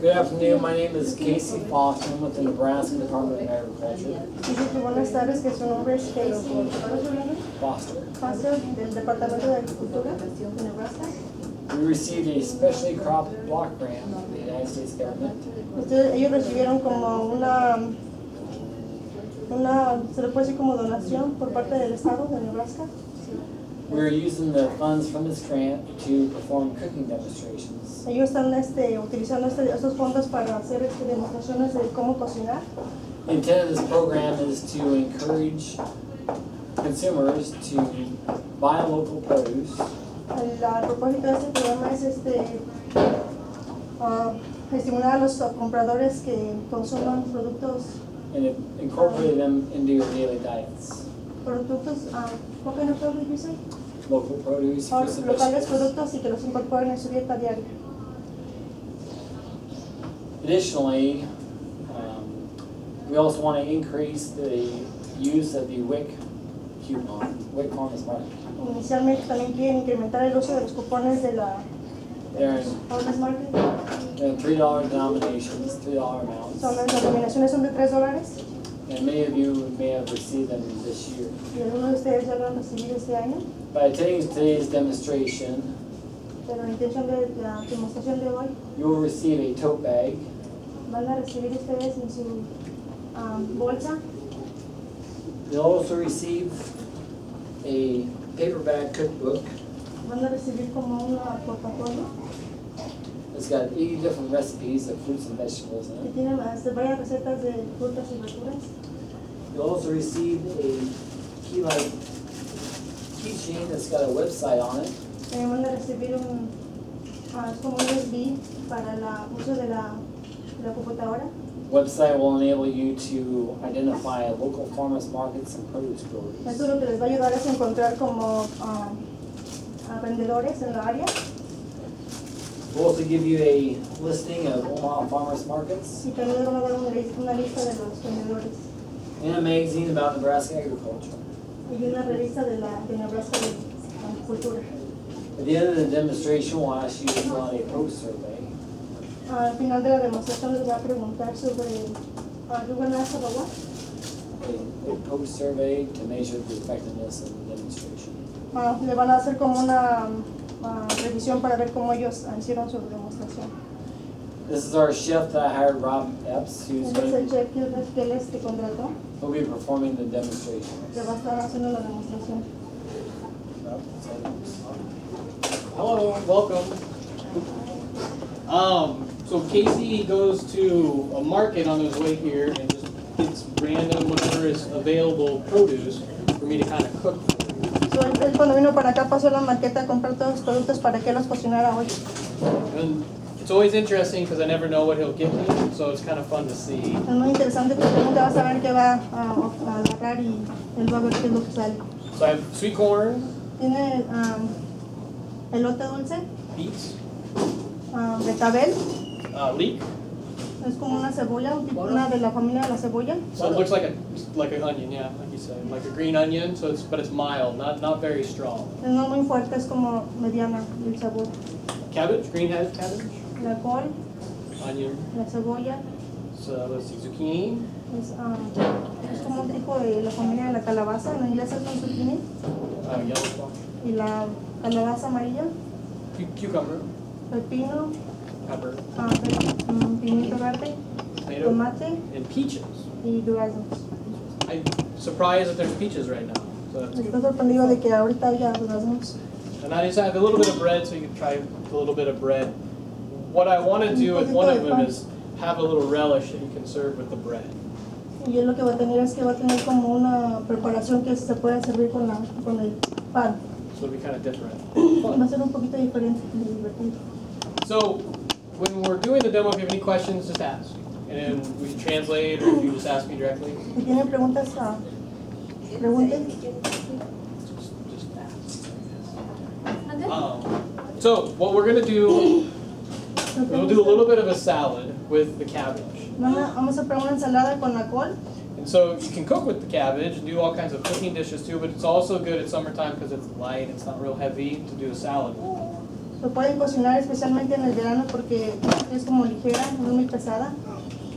Good afternoon, my name is Casey Foster. I'm with the Nebraska Department of Agriculture. Buenas tardes, que su nombre es Casey Foster. Foster del Departamento de Agricultura de Nebraska. We received a specialty crop block grant from the United States government. Ellos recibieron como se le puede decir como donación por parte del estado de Nebraska. We're using the funds from this grant to perform cooking demonstrations. Ellos están utilizando estos fondos para hacer demostraciones de cómo cocinar. The intent of this program is to encourage consumers to buy local produce. El propósito de este programa es estimular a los compradores que consuman productos. And incorporate them into your daily diets. Productos, what kind of produce you say? Local produce, fruits and Locales vegetables. productos y que los incorporen en su dieta diaria. Additionally, we also want to increase the use of the WIC coupon, WIC Farmers Market. Inicialmente también quieren incrementar el uso de los cupones de la Farmers Market. They're in $3 denominations, $3 amounts. Las denominaciones son de $3 And many of you may have received them this year. y algunos de ustedes ya lo han recibido este año. By attending today's demonstration, Pero la intención de la demostración de hoy, you will receive a tote bag, van a recibir ustedes en su bolsa. you'll also receive a paperback cookbook. Van a recibir como una portafolio It's got 80 different recipes of fruits and vegetables in que it. tiene varias recetas de frutas y verduras. You'll also receive a keychain that's got a website on it. También van a recibir es como un USB para el uso de la computadora. Website will enable you to identify local farmers markets and produce growers. Eso lo que les va a ayudar es encontrar como a vendedores en la área. We'll also give you a listing of Omaha farmers markets Y también les van a dar una lista de los vendedores and a magazine about Nebraska agriculture. y una revista de Nebraska de Agricultura. At the end of the demonstration, we'll ask you to fill out a post survey. Al final de la demostración les voy a preguntar sobre you're going to ask about what? A post survey to measure the effectiveness of the demonstration. Le van a hacer como una revisión para ver cómo ellos hicieron su demostración. This is our chef that I hired, Rob Epps, who's Este es el going chef que él contrató to be performing the demonstration. que va a estar haciendo la demostración. Hello, welcome. So Casey goes to a market on his way here and just gets random whatever is available produce for me to kind of cook for him. So, él cuando vino para acá pasó a la marqueta a comprar todos los productos para que los cocinara hoy. And it's always interesting because I never know what he'll give me, so it's kind of fun to see. Es muy interesante porque nunca vas a ver qué va a agarrar y él va a ver qué es lo que sale. So I have sweet corn, Tiene elote dulce, beets, betabel, leek. es como una cebolla, una de la familia de la cebolla. So it looks like an onion, yeah, like you said, like a green onion. So but it's mild, not very strong. Es no muy fuerte, es como mediana el sabor. Cabbage, green cabbage, La col, onion. la cebolla, So let's see, zucchini, es como un tipo de la familia de la calabaza, en inglés es un zucchini, yellow squash, y la calabaza amarilla, cucumber, pepino, pepper, pimiento verde, tomato, tomate and peaches. y duraznos. I'm surprised that there's peaches right now. So that's good. Estoy sorprendido de que ahorita haya duraznos. And I just have a little bit of bread, so you can try a little bit of bread. What I want to do with one of them is have a little relish that you can serve with the bread. Y él lo que va a tener es que va a tener como una preparación que se puede servir con el pan. So it'll be kind of different. Va a ser un poquito diferente y divertido. So when we're doing the demo, if you have any questions, just ask. And then we can translate, or if you just ask me directly. Si tienen preguntas, pregunten. Just ask. So what we're going to do, we'll do a little bit of a salad with the cabbage. Vamos a preparar una ensalada con la col. And so you can cook with the cabbage and do all kinds of cooking dishes too, but it's also good at summertime because it's light, it's not real heavy to do a salad with. Lo pueden cocinar especialmente en el verano porque es como ligera, no es muy pesada.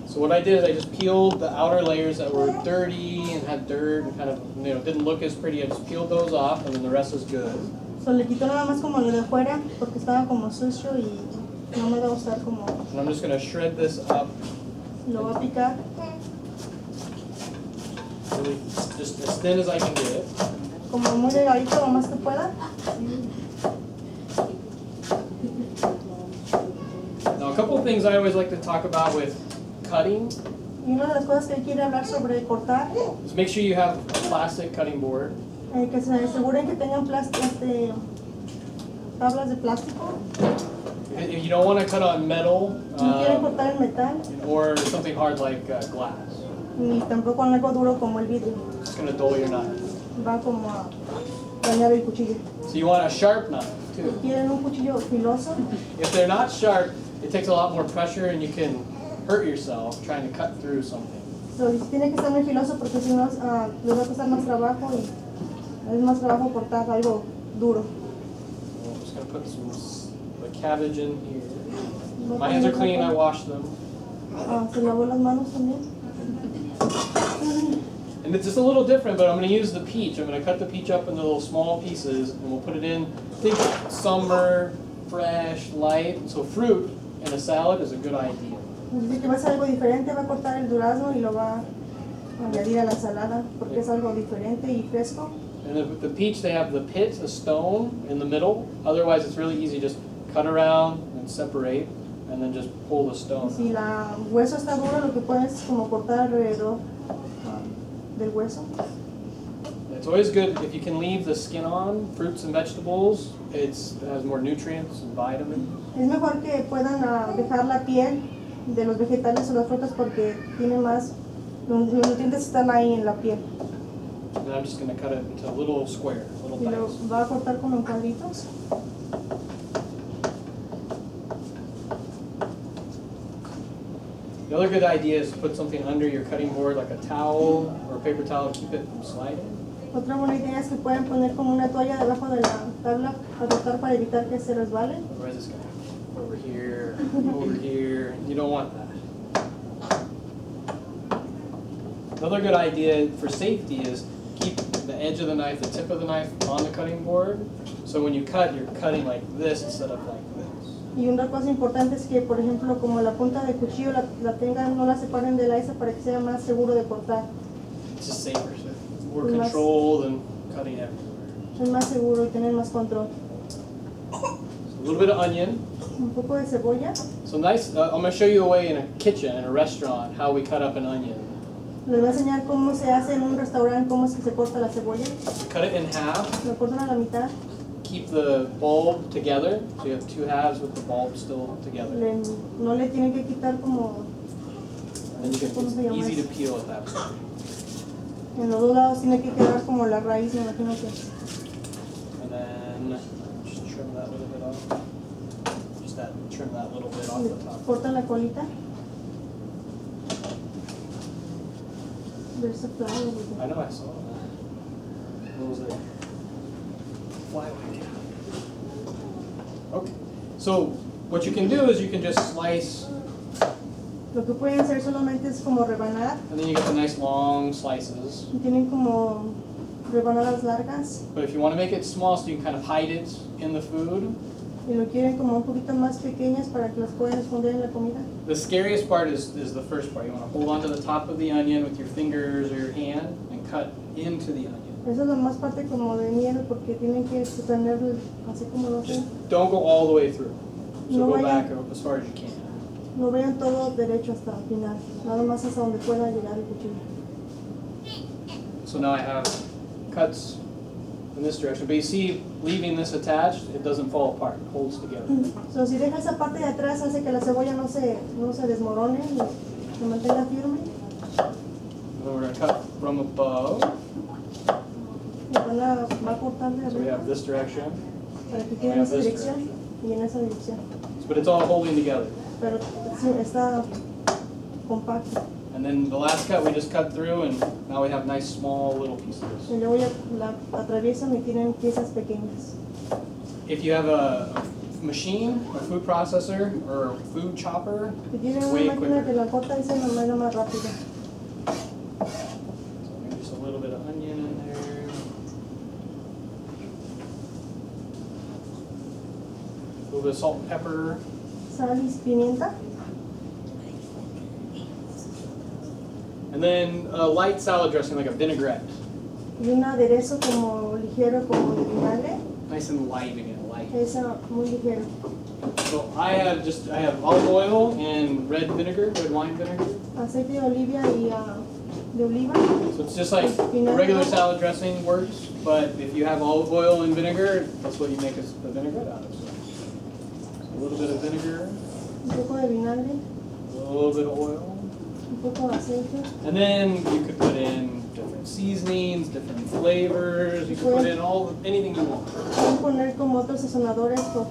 So what I did is I just peeled the outer layers that were dirty and had dirt and kind of, didn't look as pretty. I just peeled those off, and then the rest is good. So, le quito nada más como lo de fuera porque estaba como sucio y no me va a gustar como And I'm just going to shred this up, lo va a picar. really just as thin as I can get it. Como muy delgadito lo más que pueda. Now, a couple of things I always like to talk about with cutting Y una de las cosas que él quiere hablar sobre cortar, is make sure you have a plastic cutting board. que se aseguren que tengan tablas de plástico. If you don't want to cut on metal No quieren cortar el metal, or something hard like glass, ni tampoco en algo duro como el vidrio. it's going to dull your knife. Va como a dañar el cuchillo. So you want a sharp knife too. Quieren un cuchillo filoso. If they're not sharp, it takes a lot more pressure and you can hurt yourself trying to cut through something. So, tiene que estar muy filoso porque si no les va a costar más trabajo y es más trabajo cortar algo duro. I'm just going to put the cabbage in here. My hands are clean, I washed them. Se lavó las manos también. And it's just a little different, but I'm going to use the peach. I'm going to cut the peach up into little small pieces and we'll put it in. Think summer, fresh, light. So fruit in a salad is a good idea. Dice que va a ser algo diferente, va a cortar el durazno y lo va a añadir a la ensalada porque es algo diferente y fresco. And the peach, they have the pit, a stone in the middle. Otherwise, it's really easy. Just cut around and separate, and then just pull the stone. Si la hueso está duro, lo que puedes es como cortar alrededor del hueso. It's always good if you can leave the skin on fruits and vegetables. It has more nutrients and vitamins. Es mejor que puedan dejar la piel de los vegetales o las frutas porque tiene más, los nutrientes están ahí en la piel. And I'm just going to cut it into little squares, little Y lo dice. va a cortar como en cuadritos. The other good idea is to put something under your cutting board, like a towel or a paper towel, to keep it from sliding. Otra buena idea es que pueden poner como una toalla debajo de la tabla para cortar para evitar que se resbale. Otherwise, it's going to over here, over here. You don't want that. Another good idea for safety is keep the edge of the knife, the tip of the knife on the cutting board. So when you cut, you're cutting like this instead of like this. Y una cosa importante es que, por ejemplo, como la punta de cuchillo la tengan, no la separen de la esa para que sea más seguro de cortar. It's just safer, so it's more Más- control than cutting everywhere. Es más seguro y tener más control. So a little bit of onion. Un poco de cebolla. So nice. I'm going to show you a way in a kitchen, in a restaurant, how we cut up an onion. Les voy a enseñar cómo se hace en un restaurante, cómo es que se corta la cebolla. Cut it in half. Lo cortan a la mitad. Keep the bulb together, so you have two halves with the bulb still together. No le tienen que quitar como And then you ¿Cómo se can, llama it's easy eso? to peel at that point. en los dos lados, tiene que quedar como la raíz, me imagino que. And then just trim that little bit off. Just trim that little bit off Le the top. cortan la colita. There's a flower with I it. know, I saw that. What was it? Flyweight. Okay. So what you can do is you can just slice, Lo que pueden hacer solamente es como rebanar. and then you get the nice long slices. Y tienen como rebanadas largas. But if you want to make it small so you can kind of hide it in the food, Y lo quieren como un poquito más pequeñas para que las puedan esconder en la comida. the scariest part is the first part. You want to hold onto the top of the onion with your fingers or your hand and cut into the onion. Eso es la más parte como de miedo porque tienen que tener así como lo Just hacen. don't go all the way through. So No go vaya- back as far as you can. No vean todo derecho hasta el final. Nada más hasta donde pueda llegar el cuchillo. So now I have cuts in this direction. But you see, leaving this attached, it doesn't fall apart. It holds together. So, si deja esa parte de atrás hace que la cebolla no se desmorone y se mantenga firme. And then we're going to cut from above. Y va a cortar de So we arriba have this direction. para que quede en esa dirección y en esa dirección. But it's all holding together. Pero sí, está compacto. And then the last cut we just cut through, and now we have nice small little pieces. Y luego ya la atraviesan y tienen piezas pequeñas. If you have a machine, a food processor, or a food chopper, Si tienen way una máquina que quicker. la corta, esa es la más rápida. So maybe just a little bit of onion in there. A little bit of salt and pepper. Sal y pimienta. And then a light salad dressing, like a vinaigrette. Y un aderezo como ligero, como de vinagre. Nice and light again, light. Esa muy ligero. So I have olive oil and red vinegar, red wine vinegar. Aceite de oliva y de oliva. So it's just like a regular salad dressing works, but if you have olive oil and vinegar, that's what you make a vinaigrette out of. So a little bit of vinegar, Un poco de vinagre. a little bit of oil. Un poco de aceite. And then you could put in different seasonings, different flavors. You could put in anything you want. Pueden poner como otros sazonadores o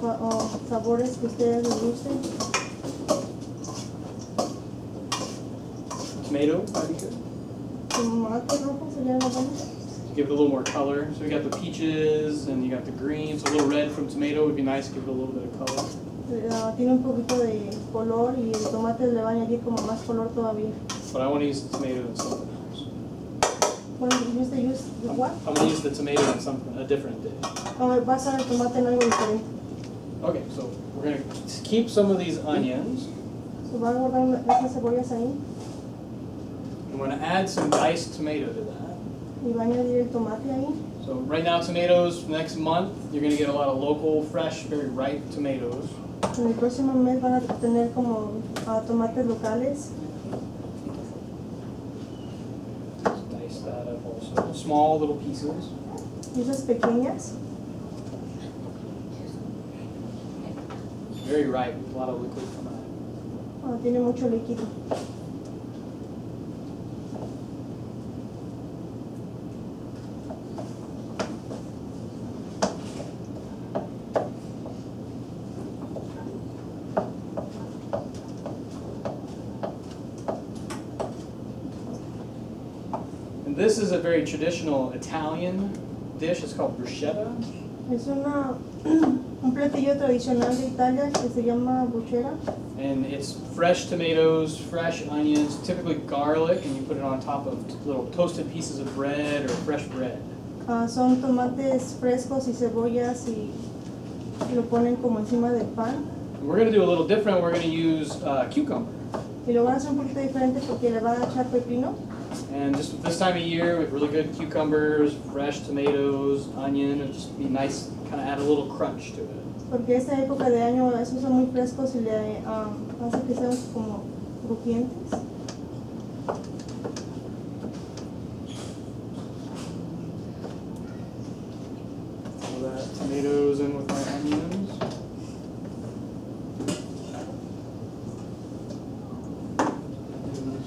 sabores que ustedes les gusten. Tomato, that'd be good. Tomate rojo sería lo bueno. To give it a little more color. So we got the peaches and you got the greens. So a little red from tomato would be nice to give it a little bit of color. Tiene un poquito de color y el tomate le va a añadir como más color todavía. But I want to use the tomato in something else. Bueno, use the what? I'm going to use the tomato in something, a different day. Va a usar el tomate en algo diferente. Okay, so we're going to keep some of these onions. So va a guardar esas cebollas ahí I'm going to add some diced tomato to that. y va a añadir el tomate ahí. So right now tomatoes, next month, you're going to get a lot of local, fresh, very ripe tomatoes. En el próximo mes van a tener como tomates locales. Just dice that up also. Small little pieces. Y esas pequeñas. Very ripe, a lot of liquid coming out. Tiene mucho líquido. And this is a very traditional Italian dish. It's called bruschetta. Es un platillo tradicional de Italia que se llama buchera. And it's fresh tomatoes, fresh onions, typically garlic, and you put it on top of little toasted pieces of bread or fresh bread. Son tomates frescos y cebollas y lo ponen como encima del pan. And we're going to do a little different. We're going to use cucumber. Y lo van a hacer un poquito diferente porque le van a echar pepino. And just this time of year with really good cucumbers, fresh tomatoes, onion, it'll just be nice, kind of add a little crunch to it. Porque esta época de año esos son muy frescos y le hace que sean como crujientes. So that tomatoes in with my onions. And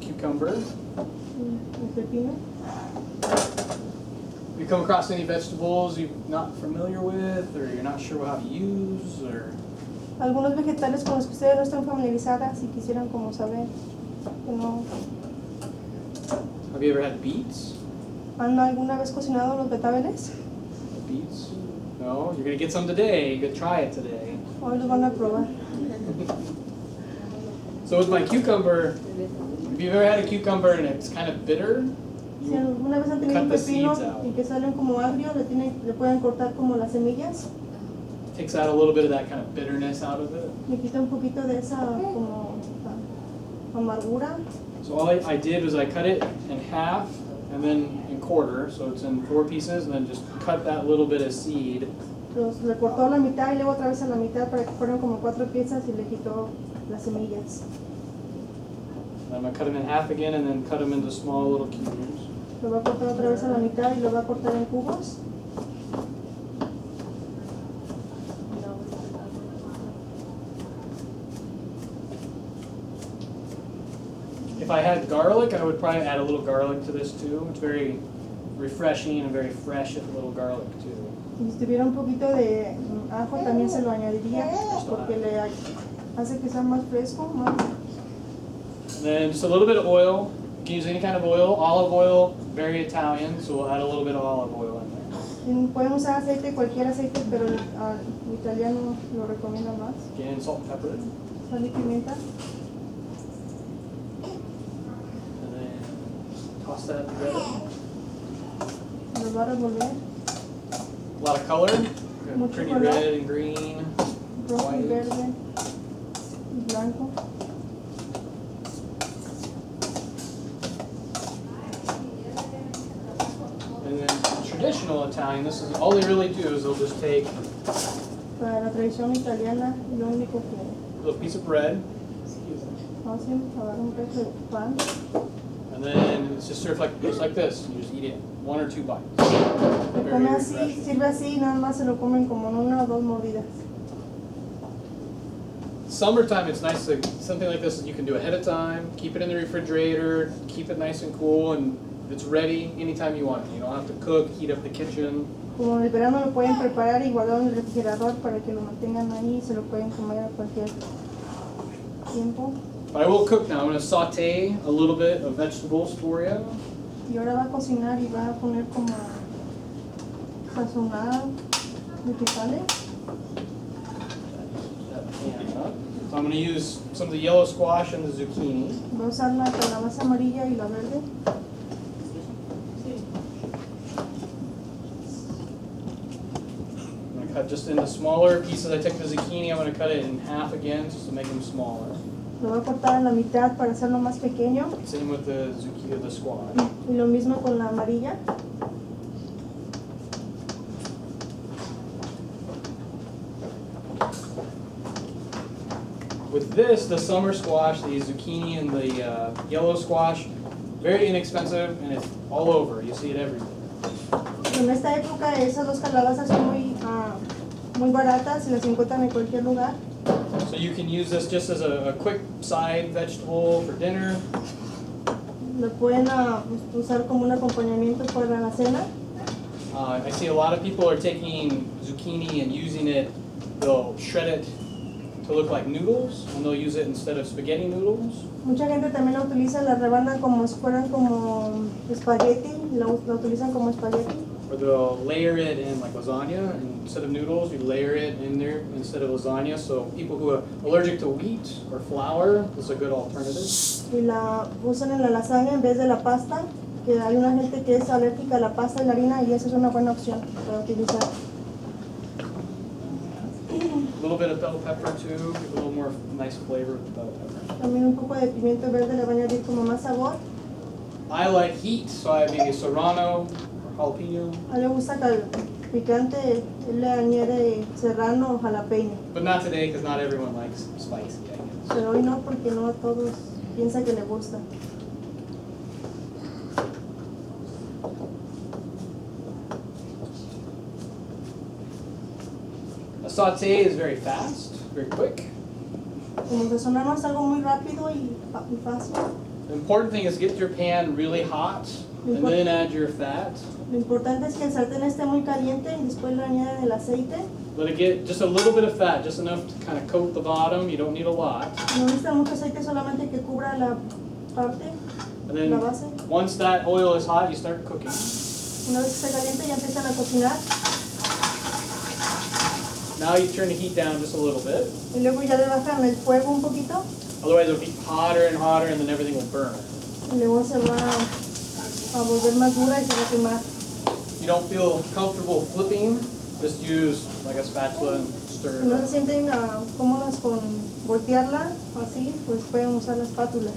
cucumber. El pepino. You come across any vegetables you're not familiar with, or you're not sure how to use, or Algunos vegetales con los que ustedes no están familiarizadas y quisieran como saber que no. have you ever had beets? ¿Han alguna vez cocinado los betabels? Beets? No? You're gonna get some today. You could try it today. Hoy los van a probar. So with my cucumber, if you've ever had a cucumber and it's kind of bitter, Si alguna vez han tenido un cut the pepino seeds out. y que salen como agrio, le pueden cortar como las semillas. Takes out a little bit of that kind of bitterness out of it. Le quita un poquito de esa como amargura. So all I did was I cut it in half and then in quarter, so it's in 4 pieces, and then just cut that little bit of seed. Los, le cortó a la mitad y luego otra vez a la mitad para que fueran como 4 piezas y le quitó las semillas. And I'm gonna cut them in half again and then cut them into small little cubes. Lo va a cortar otra vez a la mitad y lo va a cortar en cubos. If I had garlic, I would probably add a little garlic to this too. It's very refreshing and very fresh with a little garlic too. Y si tuviera un poquito de ajo también se lo añadiría porque le hace que sea más fresco, más. And then just a little bit of oil. You can use any kind of oil. Olive oil, very Italian, so we'll add a little bit of olive oil in there. Pueden usar aceite, cualquier aceite, pero el italiano lo recomienda más. Again, salt and pepper. Sal y pimienta. And then toss that together. Los va a revolver. A lot of color. Mucho Pretty color. red and green. Rojo y White. verde y blanco. And then traditional Italian, this is all they really do is they'll just take Para la tradición italiana, lo único que a little piece of bread, hacen, agarran un pedazo de pan. and then it's just served just like this. You just eat it 1 or 2 bites. Se Very come así, refreshing. sirve así y nada más se lo comen como en 1 o 2 mordidas. Summertime, it's nice to something like this you can do ahead of time. Keep it in the refrigerator, keep it nice and cool, and it's ready anytime you want it. You don't have to cook, heat up the kitchen. Como en el verano lo pueden preparar y guardar en el refrigerador para que lo mantengan ahí y se lo pueden comer a cualquier tiempo. But I will cook now. I'm going to saute a little bit of vegetables for you. Y ahora va a cocinar y va a poner como sazonar vegetales. So I'm going to use some of the yellow squash and the zucchini. Voy a usar la calabaza amarilla y la verde. I'm going to cut just into smaller pieces. I took the zucchini, I'm going to cut it in half again just to make them smaller. Lo voy a cortar en la mitad para hacerlo más pequeño. Same with the zucchini, the squash. Y lo mismo con la amarilla. With this, the summer squash, the zucchini and the yellow squash, very inexpensive and it's all over. You see it everywhere. En esta época esas dos calabazas son muy baratas y las encuentran en cualquier lugar. So you can use this just as a quick side vegetable for dinner. Lo pueden usar como un acompañamiento para la cena. I see a lot of people are taking zucchini and using it, they'll shred it to look like noodles, and they'll use it instead of spaghetti noodles. Mucha gente también la utiliza, la rebanan como si fueran como espagueti, la utilizan como espagueti. Or they'll layer it in like lasagna, and instead of noodles, you layer it in there instead of lasagna. So people who are allergic to wheat or flour, this is a good alternative. Y la usan en la lasaña en vez de la pasta, que hay una gente que es alérgica a la pasta y la harina y esa es una buena opción para utilizar. A little bit of bell pepper too, give a little more nice flavor with the bell pepper. También un poco de pimiento verde le va a añadir como más sabor. I like heat, so I have maybe serrano or jalapeno, A él le gusta picante, él le añade serrano o jalapeño. but not today because not everyone likes spicy, I guess. Pero hoy no, porque no a todos piensan que le gusta. A saute is very fast, very quick. Como sazonar es algo muy rápido y fácil. The important thing is get your pan really hot and then add your fat. Lo importante es que el sartén esté muy caliente y después le añaden el aceite. Let it get just a little bit of fat, just enough to kind of coat the bottom. You don't need a lot. No necesita mucho aceite, solamente que cubra la parte, And then la base. once that oil is hot, you start cooking. Una vez que esté caliente ya empiezan a cocinar. Now you turn the heat down just a little bit. Y luego ya le bajan el fuego un poquito. Otherwise it'll be hotter and hotter and then everything will burn. Y luego se va a volver más dura y se va a quemar. If you don't feel comfortable flipping, just use like a spatula and stir Si no it. se sienten cómodas con voltearla así, pues pueden usar la espátula.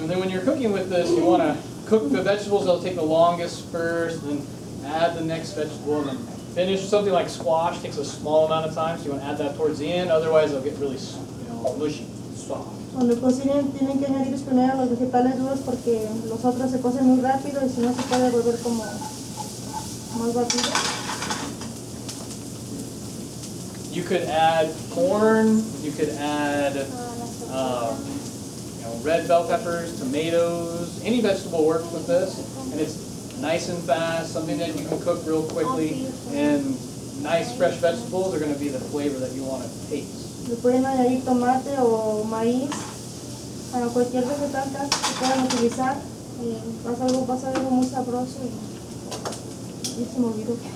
And then when you're cooking with this, you want to cook the vegetables that'll take the longest first, then add the next vegetable, and then finish. Something like squash takes a small amount of time, so you want to add that towards the end. Otherwise, it'll get really, mushy, soft. Cuando cocinen tienen que añadir primero los vegetales duros porque los otros se cocen muy rápido y si no se puede volver como más batido. You could add corn, you could add red bell peppers, tomatoes, any vegetable works with this, and it's nice and fast, something that you can cook real quickly, and nice fresh vegetables are going to be the flavor that you want to taste. Le pueden añadir tomate o maíz, a cualquier vegetal que puedan utilizar y va a ser algo muy sabroso. Y se me olvidó que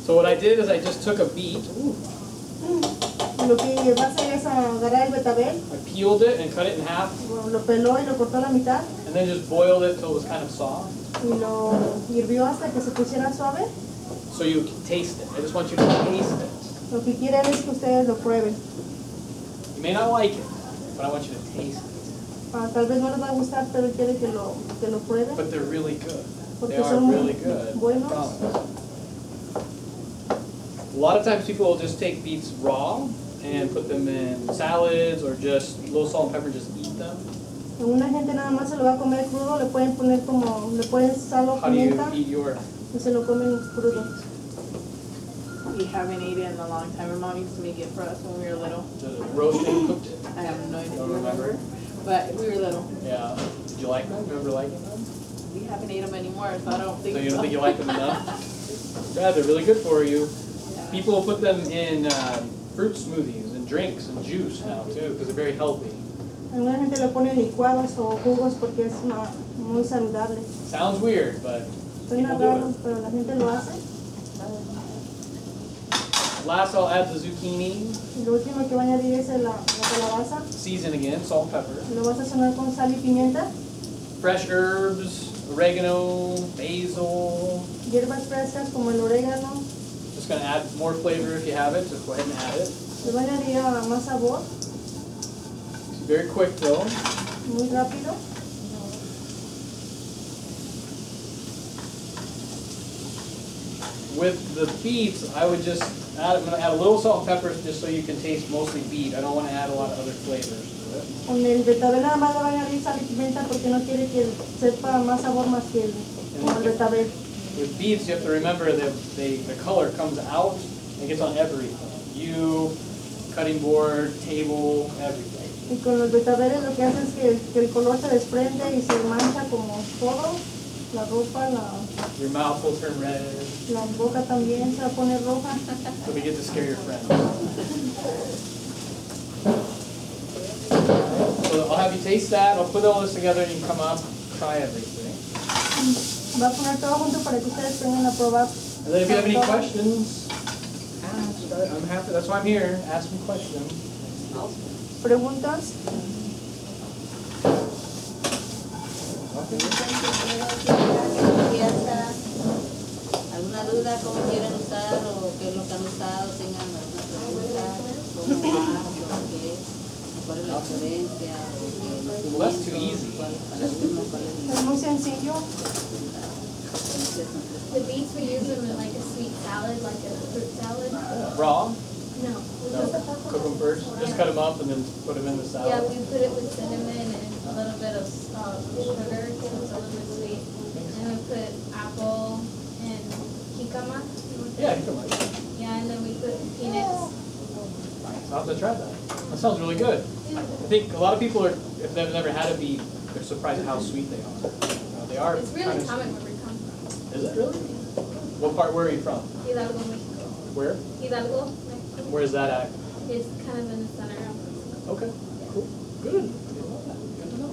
So what I did is I just took a beet, lo que va a hacer es agarrar el betabel, I peeled it and cut it in half, lo peló y lo cortó a la mitad and then just boiled it till it was kind of soft. y lo hirvió hasta que se pusiera suave. So you can taste it. I just want you to taste it. Lo que quieren es que ustedes lo prueben. You may not like it, but I want you to taste it. Tal vez no les va a gustar, pero quiere que lo prueben. But they're really good. Porque They are son really good. buenos. Promise. A lot of times people will just take beets raw and put them in salads or just low salt and pepper, just eat them. Una gente nada más se lo va a comer crudo, le pueden poner como, le pueden sal o How do you pimienta eat yours? y se lo comen crudo. We haven't eaten it in a long time. My mom used to make it for us when we were little. Roasted and cooked it? I have no idea. Don't remember? But we were little. Yeah. Did you like them? Remember liking them? We haven't ate them anymore, so I don't think So you don't think you like them enough? Yeah, they're really good for you. People will put them in fruit smoothies and drinks and juice now too, because they're very healthy. Alguna gente lo pone en licuados o jugos porque es muy saludable. Sounds weird, but Suena people do raro, it. pero la gente lo hace. Last, I'll add the zucchini. Y lo último que va a añadir es la calabaza. Season again, salt and pepper. Lo vas a sazonar con sal y pimienta. Fresh herbs, oregano, basil. Hierbas frescas como el orégano. Just gonna add more flavor if you have it, just go ahead and add it. Le va a añadir más sabor, It's very quick though. muy rápido. With the beets, I would just add, I'm gonna add a little salt and pepper just so you can taste mostly beet. I don't wanna add a lot of other flavors to it. Con el betabel nada más le va a añadir sal y pimienta porque no quiere que sepa más sabor más que como el betabel. With beets, you have to remember that the color comes out and gets on everything. You, cutting board, table, everything. Y con los betabeles lo que hace es que el color se desprende y se mancha como todo. La ropa, Your mouth will turn red, la boca también se va a poner roja. so we get to scare your friends. So I'll have you taste that, I'll put all this together and you can come up, try everything. Va a poner todo junto para que ustedes vengan a probar. And then if you have any questions, ask. I'm happy, that's why I'm here, ask me questions. ¿Preguntas? ¿Alguna duda cómo quieren usar o qué es lo que han usado? ¿Tengan alguna pregunta? ¿Cómo va? ¿Por qué? ¿Cuál es la diferencia? Well, that's too easy. Es muy sencillo. The beets we use them in like a sweet salad, like a fruit salad. Raw? No, we No, cook them first, just cut them up and then put them in the salad. Yeah, we put it with cinnamon and a little bit of sugar, so it's a little bit sweet. And we put apple and jicama. Yeah, you can like it. Yeah, and then we put peanuts. Nice, I'll have to try that. That sounds really good. I think a lot of people are, if they've never had a beet, they're surprised at how sweet they are. They are It's really kind of common sweet. where we come from. Is it really? What part, where are you from? Hidalgo, Mexico. Where? Hidalgo, Mexico. Where is that at? It's kind of in the center of Mexico. Okay, cool, good. I didn't know that. Good to know.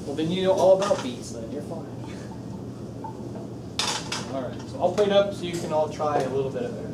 Well, then you know all about beets then, you're fine. All right, so I'll plate up so you can all try a little bit of it.